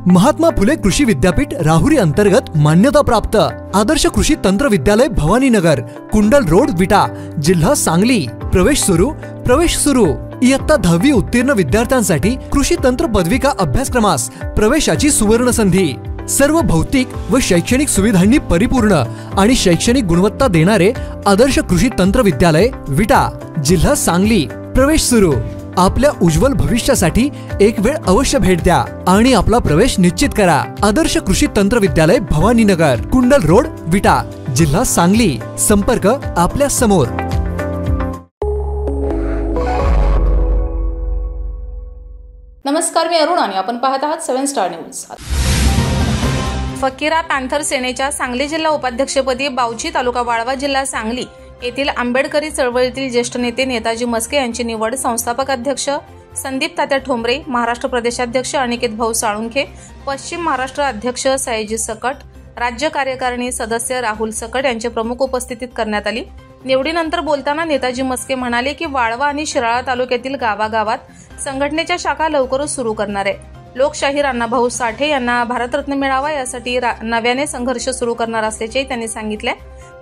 महात्मा फुले कृषि विद्यापीठ राहुरी अंतर्गत मान्यता प्राप्त आदर्श कृषि तंत्र विद्यालय भवानीनगर, कुंडल रोड, विटा, जिल्हा सांगली। प्रवेश सुरू। इयत्ता 10वी उत्तीर्ण विद्यार्थ्यांसाठी कृषि तंत्र पदविका अभ्यासक्रमास प्रवेशाची सुवर्ण संधी। सर्व भौतिक व शैक्षणिक सुविधांनी परिपूर्ण आणि शैक्षणिक गुणवत्ता देणारे आदर्श कृषि तंत्र विद्यालय विटा, जिल्हा सांगली। प्रवेश सुरू। आपल्या उज्ज्वल भविष्यासाठी एक वेळ अवश्य भेट द्या आणि आपला प्रवेश निश्चित करा। आदर्श कृषि तंत्र विद्यालय भवानीनगर, कुंडल रोड, विटा, जिल्हा सांगली। संपर्क आपल्या समोर। नमस्कार, मी अरुण आणि आपण पाहत आहात 7 स्टार न्यूज। फकीरा पॅन्थर सेनेच्या सांगली जिल्हा उपाध्यक्षपदी बावची, तालुका वाळवा, जिल्हा सांगली येथील आंबेडकरी चळवळीतील ज्येष्ठ नेते नेताजी मस्के यांची निवड। संस्थापक अध्यक्ष संदीप तात्या ठोंबरे, महाराष्ट्र प्रदेशाध्यक्ष अनिकेत भाऊ साळुंखे, पश्चिम महाराष्ट्र अध्यक्ष सयाजी सकट, राज्य कार्यकारिणी सदस्य राहुल सकट यांच्या प्रमुख उपस्थितीत करण्यात आली। निवडीनंतर बोलताना नेताजी मस्के म्हणाले की वाळवा आणि शिराळा तालुक्यातील गावागावात संघटनेच्या शाखा लवकरच सुरू करणार आहे। लोकशाहीर अण्णाभाऊ साठे यांना भारतरत्न मिळावा यासाठी नव्याने संघर्ष सुरू करणार असल्याचे त्यांनी सांगितले।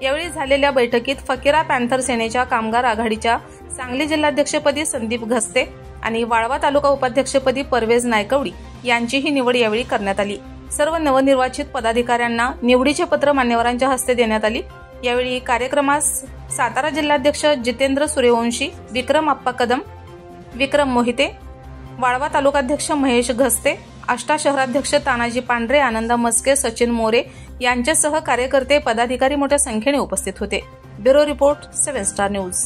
यावेळी झालेल्या बैठकीत फकीरा पॅन्थर सेनेच्या कामगार आघाडीच्या सांगली जिल्हाध्यक्षपदी संदीप घस्ते आणि वाळवा तालुका उपाध्यक्षपदी परवेज नायकवडी यांचीही निवड यावेळी करण्यात आली। सर्व नवनिर्वाचित पदाधिकाऱ्यांना निवडीचे पत्र मान्यवरांच्या हस्ते देण्यात आली। यावेळी कार्यक्रमास सातारा जिल्हाध्यक्ष जितेंद्र सूर्यवंशी, विक्रम आप्पा कदम, विक्रम मोहिते, वाळवा तालुकाध्यक्ष महेश घस्ते, आष्टा शहराध्यक्ष तानाजी पांढरे, आनंदा मस्के, सचिन मोरे यांच्यासह कार्यकर्ते, पदाधिकारी मोठ्या संख्येने उपस्थित होते। Bureau report, 7 star news.